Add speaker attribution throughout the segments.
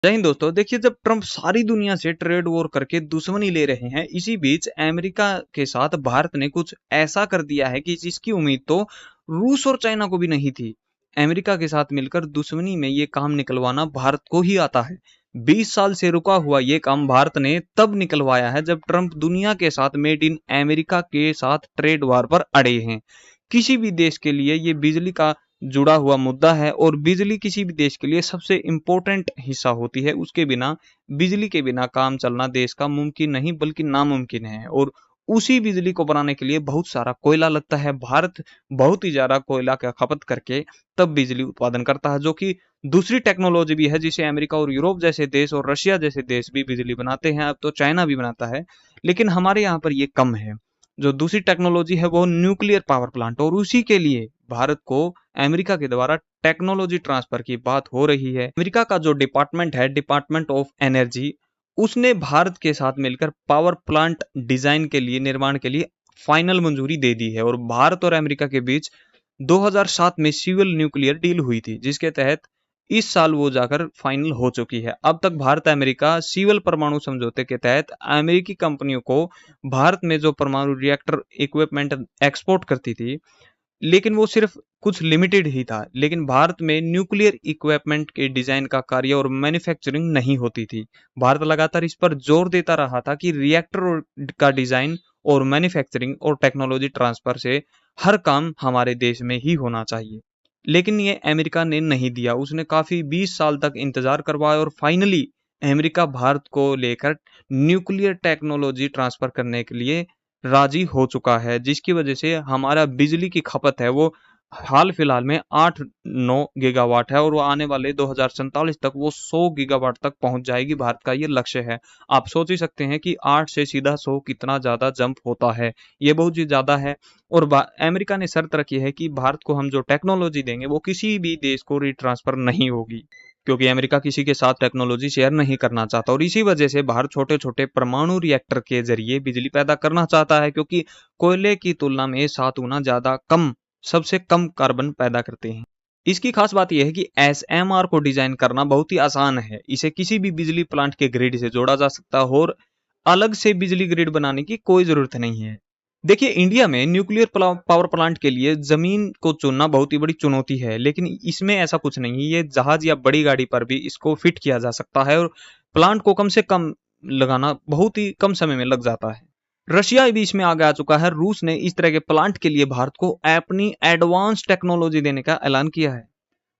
Speaker 1: जय हिंद दोस्तों। देखिए, जब ट्रंप सारी दुनिया से ट्रेड वॉर करके दुश्मनी ले रहे हैं, इसी बीच अमेरिका के साथ भारत ने कुछ ऐसा कर दिया है कि जिसकी उम्मीद तो रूस और चाइना को भी नहीं थी। अमेरिका के साथ मिलकर दुश्मनी में ये काम निकलवाना भारत को ही आता है। 20 साल से रुका हुआ ये काम भारत ने तब निकलवाया है जब ट्रंप दुनिया के साथ मेड इन अमेरिका के साथ ट्रेड वार पर अड़े हैं। किसी भी देश के लिए ये बिजली का जुड़ा हुआ मुद्दा है और बिजली किसी भी देश के लिए सबसे इम्पोर्टेंट हिस्सा होती है। उसके बिना, बिजली के बिना काम चलना देश का मुमकिन नहीं बल्कि नामुमकिन है। और उसी बिजली को बनाने के लिए बहुत सारा कोयला लगता है। भारत बहुत ही ज्यादा कोयला का खपत करके तब बिजली उत्पादन करता है, जो कि दूसरी टेक्नोलॉजी भी है जिसे अमेरिका और यूरोप जैसे देश और रशिया जैसे देश भी बिजली बनाते हैं। अब तो चाइना भी बनाता है, लेकिन हमारे यहाँ पर ये कम है। जो दूसरी टेक्नोलॉजी है वो न्यूक्लियर पावर प्लांट, और उसी के लिए भारत को अमेरिका के द्वारा टेक्नोलॉजी ट्रांसफर की बात हो रही है। अमेरिका का जो डिपार्टमेंट है, डिपार्टमेंट ऑफ एनर्जी, उसने भारत के साथ मिलकर पावर प्लांट डिजाइन के लिए, निर्माण के लिए फाइनल मंजूरी दे दी है। और भारत और अमेरिका के बीच 2007 में सिविल न्यूक्लियर डील हुई थी, जिसके तहत इस साल वो जाकर फाइनल हो चुकी है। अब तक भारत अमेरिका सिविल परमाणु समझौते के तहत अमेरिकी कंपनियों को भारत में जो परमाणु रिएक्टर इक्विपमेंट एक्सपोर्ट करती थी, लेकिन वो सिर्फ कुछ लिमिटेड ही था। लेकिन भारत में न्यूक्लियर इक्विपमेंट के डिजाइन का कार्य और मैन्युफैक्चरिंग नहीं होती थी। भारत लगातार इस पर जोर देता रहा था कि रिएक्टर का डिजाइन और मैन्युफैक्चरिंग और टेक्नोलॉजी ट्रांसफर से हर काम हमारे देश में ही होना चाहिए। लेकिन ये अमेरिका ने नहीं दिया। उसने काफी 20 साल तक इंतजार करवाया और फाइनली अमेरिका भारत को लेकर न्यूक्लियर टेक्नोलॉजी ट्रांसफर करने के लिए राजी हो चुका है, जिसकी वजह से हमारा बिजली की खपत है वो हाल फिलहाल में 8-9 गीगावाट है, और वो आने वाले 2047 तक वो 100 गीगावाट तक पहुंच जाएगी। भारत का ये लक्ष्य है। आप सोच ही सकते हैं कि 8 से सीधा 100 कितना ज्यादा जंप होता है। ये बहुत ही ज्यादा है। और अमेरिका ने शर्त रखी है कि भारत को हम जो टेक्नोलॉजी देंगे वो किसी भी देश को रिट्रांसफर नहीं होगी, क्योंकि अमेरिका किसी के साथ टेक्नोलॉजी शेयर नहीं करना चाहता। और इसी वजह से भारत छोटे छोटे परमाणु रिएक्टर के जरिए बिजली पैदा करना चाहता है, क्योंकि कोयले की तुलना में 7 गुना ज्यादा कम, सबसे कम कार्बन पैदा करते हैं। इसकी खास बात यह है कि एसएमआर को डिजाइन करना बहुत ही आसान है। इसे किसी भी बिजली प्लांट के ग्रिड से जोड़ा जा सकता है और अलग से बिजली ग्रिड बनाने की कोई जरूरत नहीं है। देखिए, इंडिया में न्यूक्लियर पावर प्लांट के लिए जमीन को चुनना बहुत ही बड़ी चुनौती है, लेकिन इसमें ऐसा कुछ नहीं है। ये जहाज या बड़ी गाड़ी पर भी इसको फिट किया जा सकता है, और प्लांट को कम से कम लगाना बहुत ही कम समय में लग जाता है। रशिया भी इसमें आगे आ चुका है। रूस ने इस तरह के प्लांट के लिए भारत को अपनी एडवांस टेक्नोलॉजी देने का ऐलान किया है।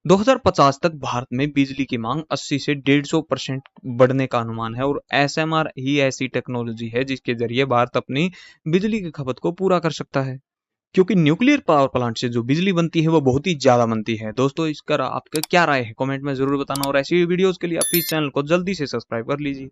Speaker 1: 2050 तक भारत में बिजली की मांग 80 से 150% बढ़ने का अनुमान है, और एसएमआर ही ऐसी टेक्नोलॉजी है जिसके जरिए भारत अपनी बिजली की खपत को पूरा कर सकता है। क्योंकि न्यूक्लियर पावर प्लांट से जो बिजली बनती है वो बहुत ही ज्यादा बनती है। दोस्तों, इसका आपका क्या राय है, कमेंट में जरूर बताना, और ऐसी वीडियोस के लिए आप इस चैनल को जल्दी से सब्सक्राइब कर लीजिए।